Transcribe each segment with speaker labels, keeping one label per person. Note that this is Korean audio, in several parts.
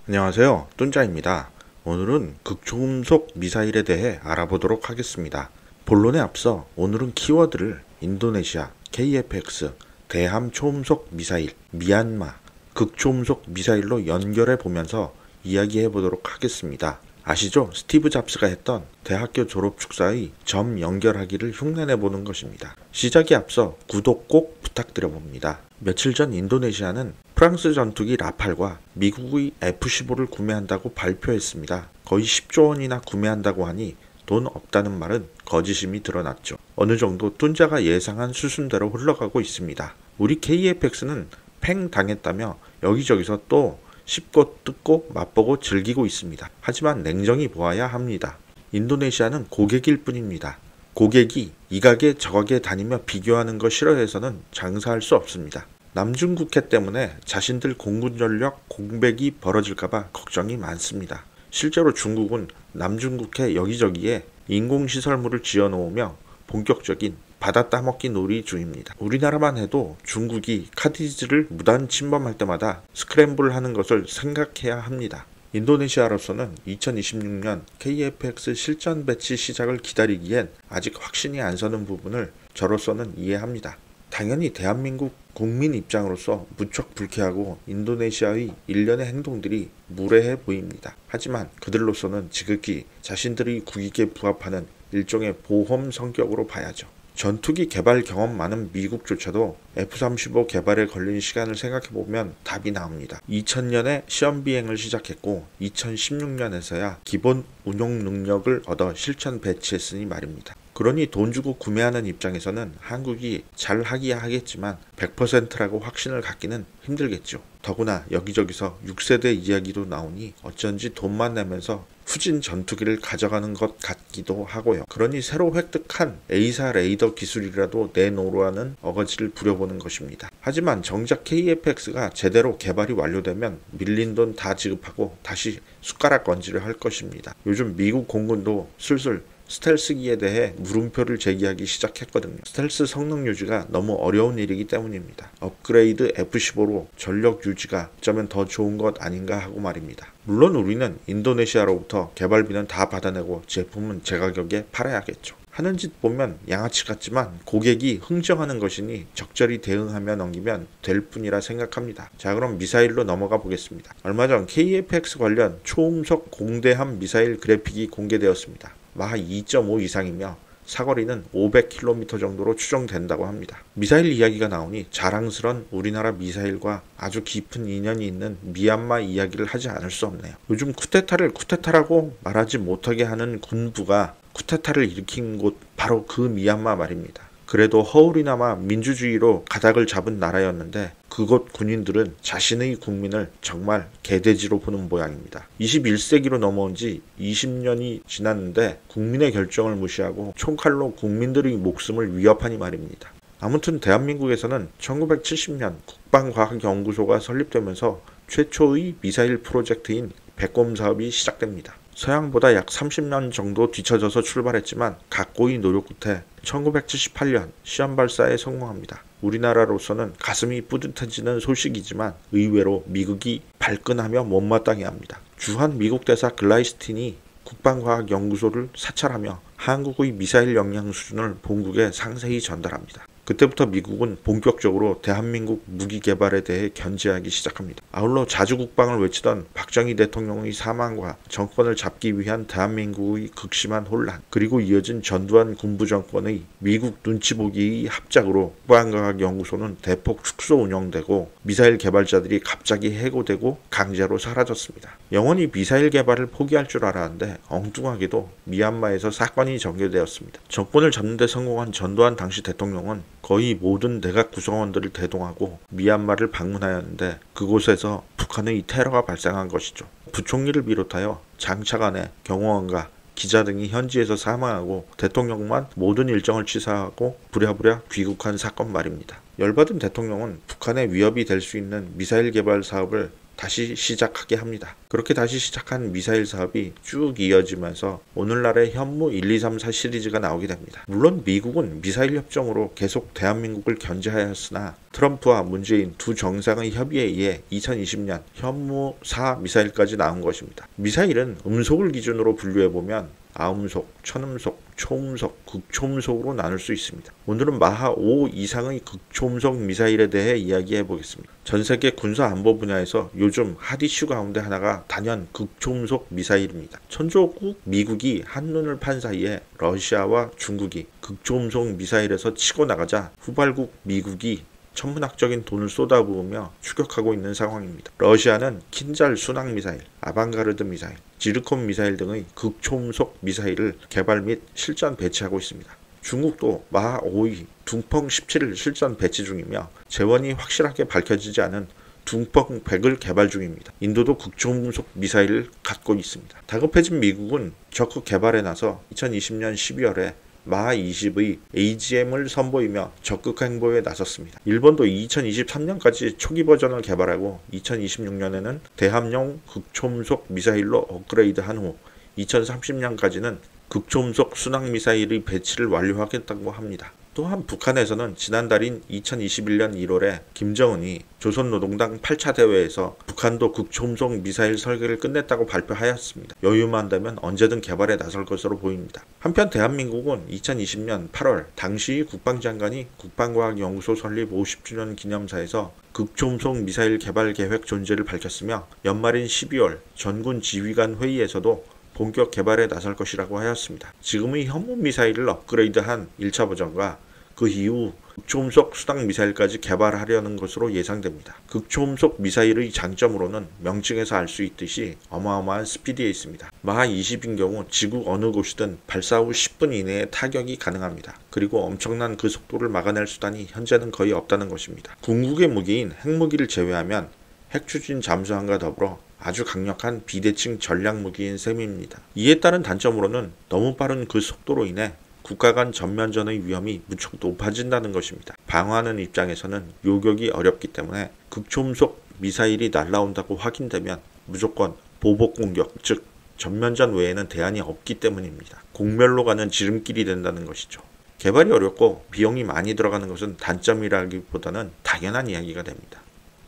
Speaker 1: 안녕하세요. 뚠자입니다. 오늘은 극초음속 미사일에 대해 알아보도록 하겠습니다. 본론에 앞서 오늘은 키워드를 인도네시아, KF-X, 대함 초음속 미사일, 미얀마, 극초음속 미사일로 연결해 보면서 이야기해 보도록 하겠습니다. 아시죠? 스티브 잡스가 했던 대학교 졸업 축사의 점 연결하기를 흉내내 보는 것입니다. 시작에 앞서 구독 꼭 부탁드려 봅니다. 며칠 전 인도네시아는 프랑스 전투기 라팔과 미국의 F-15를 구매한다고 발표했습니다. 거의 10조 원이나 구매한다고 하니 돈 없다는 말은 거짓임이 드러났죠. 어느 정도 뚠자가 예상한 수순대로 흘러가고 있습니다. 우리 KF-X는 팽 당했다며 여기저기서 또 씹고 뜯고 맛보고 즐기고 있습니다. 하지만 냉정히 보아야 합니다. 인도네시아는 고객일 뿐입니다. 고객이 이 가게 저 가게 다니며 비교하는 거 싫어해서는 장사할 수 없습니다. 남중국해 때문에 자신들 공군 전력 공백이 벌어질까봐 걱정이 많습니다. 실제로 중국은 남중국해 여기저기에 인공시설물을 지어놓으며 본격적인 바다 따먹기 놀이 중입니다. 우리나라만 해도 중국이 카디지를 무단 침범할 때마다 스크램블 하는 것을 생각해야 합니다. 인도네시아로서는 2026년 KF-X 실전 배치 시작을 기다리기엔 아직 확신이 안 서는 부분을 저로서는 이해합니다. 당연히 대한민국 국민 입장으로서 무척 불쾌하고 인도네시아의 일련의 행동들이 무례해 보입니다. 하지만 그들로서는 지극히 자신들의 국익에 부합하는 일종의 보험 성격으로 봐야죠. 전투기 개발 경험 많은 미국조차도 F-35 개발에 걸린 시간을 생각해보면 답이 나옵니다. 2000년에 시험 비행을 시작했고 2016년에서야 기본 운용 능력을 얻어 실전 배치했으니 말입니다. 그러니 돈 주고 구매하는 입장에서는 한국이 잘 하기야 하겠지만 100%라고 확신을 갖기는 힘들겠죠. 더구나 여기저기서 6세대 이야기도 나오니 어쩐지 돈만 내면서 후진 전투기를 가져가는 것 같기도 하고요. 그러니 새로 획득한 A사 레이더 기술이라도 내놓으라는 어거지를 부려보는 것입니다. 하지만 정작 KF-X가 제대로 개발이 완료되면 밀린 돈 다 지급하고 다시 숟가락 건지를 할 것입니다. 요즘 미국 공군도 슬슬 스텔스기에 대해 물음표를 제기하기 시작했거든요. 스텔스 성능 유지가 너무 어려운 일이기 때문입니다. 업그레이드 F-15로 전력 유지가 어쩌면 더 좋은 것 아닌가 하고 말입니다. 물론 우리는 인도네시아로부터 개발비는 다 받아내고 제품은 제 가격에 팔아야겠죠. 하는 짓 보면 양아치 같지만 고객이 흥정하는 것이니 적절히 대응하며 넘기면 될 뿐이라 생각합니다. 자, 그럼 미사일로 넘어가 보겠습니다. 얼마 전 KF-X 관련 초음속 공대함 미사일 그래픽이 공개되었습니다. 마하 2.5 이상이며 사거리는 500km 정도로 추정된다고 합니다. 미사일 이야기가 나오니 자랑스런 우리나라 미사일과 아주 깊은 인연이 있는 미얀마 이야기를 하지 않을 수 없네요. 요즘 쿠데타를 쿠데타라고 말하지 못하게 하는 군부가 쿠데타를 일으킨 곳 바로 그 미얀마 말입니다. 그래도 허울이나마 민주주의로 가닥을 잡은 나라였는데 그곳 군인들은 자신의 국민을 정말 개돼지로 보는 모양입니다. 21세기로 넘어온 지 20년이 지났는데 국민의 결정을 무시하고 총칼로 국민들의 목숨을 위협하니 말입니다. 아무튼 대한민국에서는 1970년 국방과학연구소가 설립되면서 최초의 미사일 프로젝트인 백곰 사업이 시작됩니다. 서양보다 약 30년 정도 뒤처져서 출발했지만 각고의 노력 끝에 1978년 시험 발사에 성공합니다. 우리나라로서는 가슴이 뿌듯해지는 소식이지만 의외로 미국이 발끈하며 못마땅해 합니다. 주한 미국 대사 글라이스틴이 국방과학연구소를 사찰하며 한국의 미사일 역량 수준을 본국에 상세히 전달합니다. 그때부터 미국은 본격적으로 대한민국 무기 개발에 대해 견제하기 시작합니다. 아울러 자주국방을 외치던 박정희 대통령의 사망과 정권을 잡기 위한 대한민국의 극심한 혼란, 그리고 이어진 전두환 군부 정권의 미국 눈치 보기의 합작으로 국방과학연구소는 대폭 축소 운영되고 미사일 개발자들이 갑자기 해고되고 강제로 사라졌습니다. 영원히 미사일 개발을 포기할 줄 알았는데 엉뚱하게도 미얀마에서 사건이 전개되었습니다. 정권을 잡는 데 성공한 전두환 당시 대통령은 거의 모든 내각 구성원들을 대동하고 미얀마를 방문하였는데 그곳에서 북한의 테러가 발생한 것이죠. 부총리를 비롯하여 장차관의 경호원과 기자 등이 현지에서 사망하고 대통령만 모든 일정을 취소하고 부랴부랴 귀국한 사건 말입니다. 열받은 대통령은 북한의 위협이 될 수 있는 미사일 개발 사업을 다시 시작하게 합니다. 그렇게 다시 시작한 미사일 사업이 쭉 이어지면서 오늘날의 현무 1, 2, 3, 4 시리즈가 나오게 됩니다. 물론 미국은 미사일 협정으로 계속 대한민국을 견제하였으나 트럼프와 문재인 두 정상의 협의에 의해 2020년 현무 4 미사일까지 나온 것입니다. 미사일은 음속을 기준으로 분류해보면 아음속, 천음속, 초음속, 극초음속으로 나눌 수 있습니다. 오늘은 마하 5 이상의 극초음속 미사일에 대해 이야기해 보겠습니다. 전 세계 군사 안보 분야에서 요즘 핫 이슈 가운데 하나가 단연 극초음속 미사일입니다. 천조국 미국이 한눈을 판 사이에 러시아와 중국이 극초음속 미사일에서 치고 나가자 후발국 미국이 천문학적인 돈을 쏟아부으며 추격하고 있는 상황입니다. 러시아는 킨잘 순항 미사일, 아방가르드 미사일, 지르콘 미사일 등의 극초음속 미사일을 개발 및 실전 배치하고 있습니다. 중국도 마하 5의 둥펑 17을 실전 배치 중이며 재원이 확실하게 밝혀지지 않은 둥펑 100을 개발 중입니다. 인도도 극초음속 미사일을 갖고 있습니다. 다급해진 미국은 적극 개발에 나서 2020년 12월에 마하 20의 AGM을 선보이며 적극 행보에 나섰습니다. 일본도 2023년까지 초기 버전을 개발하고 2026년에는 대함용 극초음속 미사일로 업그레이드한 후 2030년까지는 극초음속 순항 미사일의 배치를 완료하겠다고 합니다. 또한 북한에서는 지난달인 2021년 1월에 김정은이 조선노동당 8차 대회에서 북한도 극초음속 미사일 설계를 끝냈다고 발표하였습니다. 여유만 되면 언제든 개발에 나설 것으로 보입니다. 한편 대한민국은 2020년 8월 당시 국방장관이 국방과학연구소 설립 50주년 기념사에서 극초음속 미사일 개발 계획 존재를 밝혔으며 연말인 12월 전군 지휘관 회의에서도 본격 개발에 나설 것이라고 하였습니다. 지금의 현무 미사일을 업그레이드한 1차 버전과 그 이후 극초음속 순항 미사일까지 개발하려는 것으로 예상됩니다. 극초음속 미사일의 장점으로는 명칭에서 알 수 있듯이 어마어마한 스피드에 있습니다. 마하 20인 경우 지구 어느 곳이든 발사 후 10분 이내에 타격이 가능합니다. 그리고 엄청난 그 속도를 막아낼 수단이 현재는 거의 없다는 것입니다. 궁극의 무기인 핵무기를 제외하면 핵추진 잠수함과 더불어 아주 강력한 비대칭 전략 무기인 셈입니다. 이에 따른 단점으로는 너무 빠른 그 속도로 인해 국가 간 전면전의 위험이 무척 높아진다는 것입니다. 방어하는 입장에서는 요격이 어렵기 때문에 극초음속 미사일이 날아온다고 확인되면 무조건 보복 공격, 즉 전면전 외에는 대안이 없기 때문입니다. 공멸로 가는 지름길이 된다는 것이죠. 개발이 어렵고 비용이 많이 들어가는 것은 단점이라기보다는 당연한 이야기가 됩니다.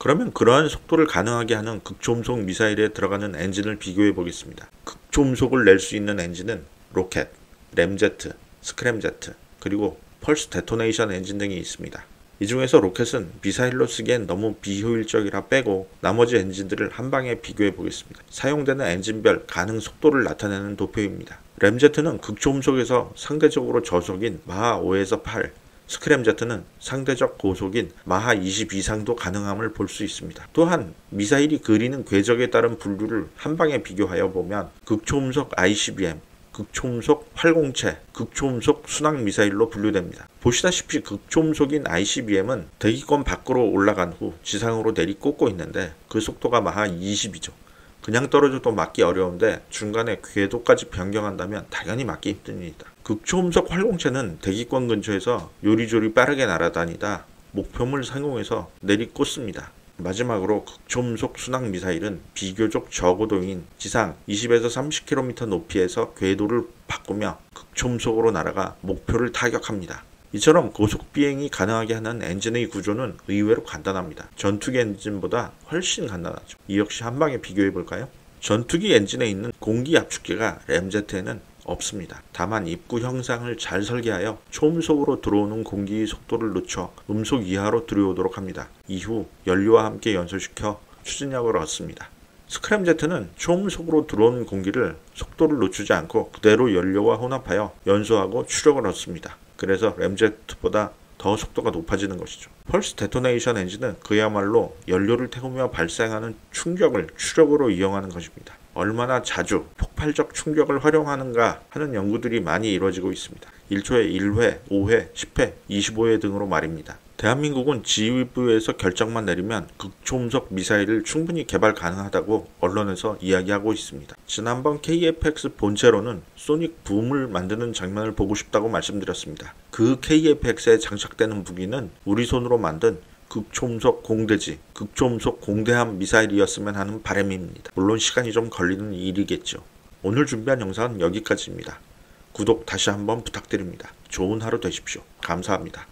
Speaker 1: 그러면 그러한 속도를 가능하게 하는 극초음속 미사일에 들어가는 엔진을 비교해 보겠습니다. 극초음속을 낼 수 있는 엔진은 로켓, 램제트, 스크램제트, 그리고 펄스 데토네이션 엔진 등이 있습니다. 이 중에서 로켓은 미사일로 쓰기엔 너무 비효율적이라 빼고 나머지 엔진들을 한방에 비교해 보겠습니다. 사용되는 엔진별 가능 속도를 나타내는 도표입니다. 램제트는 극초음속에서 상대적으로 저속인 마하 5에서 8, 스크램제트는 상대적 고속인 마하 20 이상도 가능함을 볼 수 있습니다. 또한 미사일이 그리는 궤적에 따른 분류를 한방에 비교하여 보면 극초음속 ICBM, 극초음속 활공체, 극초음속 순항 미사일로 분류됩니다. 보시다시피 극초음속인 ICBM은 대기권 밖으로 올라간 후 지상으로 내리꽂고 있는데 그 속도가 마하 20이죠. 그냥 떨어져도 맞기 어려운데 중간에 궤도까지 변경한다면 당연히 맞기 힘듭니다. 극초음속 활공체는 대기권 근처에서 요리조리 빠르게 날아다니다 목표물 상공에서 내리꽂습니다. 마지막으로 극초음속 순항 미사일은 비교적 저고도인 지상 20에서 30km 높이에서 궤도를 바꾸며 극초음속으로 날아가 목표를 타격합니다. 이처럼 고속 비행이 가능하게 하는 엔진의 구조는 의외로 간단합니다. 전투기 엔진보다 훨씬 간단하죠. 이 역시 한방에 비교해 볼까요? 전투기 엔진에 있는 공기 압축기가 램제트에는 없습니다. 다만 입구 형상을 잘 설계하여 초음속으로 들어오는 공기의 속도를 늦춰 음속 이하로 들어오도록 합니다. 이후 연료와 함께 연소시켜 추진력을 얻습니다. 스크램제트는 초음속으로 들어오는 공기를 속도를 늦추지 않고 그대로 연료와 혼합하여 연소하고 추력을 얻습니다. 그래서 램제트보다 더 속도가 높아지는 것이죠. 펄스 데토네이션 엔진은 그야말로 연료를 태우며 발생하는 충격을 추력으로 이용하는 것입니다. 얼마나 자주 폭발적 충격을 활용하는가 하는 연구들이 많이 이루어지고 있습니다. 1초에 1회, 5회, 10회, 25회 등으로 말입니다. 대한민국은 지휘부에서 결정만 내리면 극초음속 미사일을 충분히 개발 가능하다고 언론에서 이야기하고 있습니다. 지난번 KF-X 본체로는 소닉 붐을 만드는 장면을 보고 싶다고 말씀드렸습니다. 그 KF-X에 장착되는 무기는 우리 손으로 만든 극초음속 공대지, 극초음속 공대함 미사일이었으면 하는 바람입니다. 물론 시간이 좀 걸리는 일이겠죠. 오늘 준비한 영상은 여기까지입니다. 구독 다시 한번 부탁드립니다. 좋은 하루 되십시오. 감사합니다.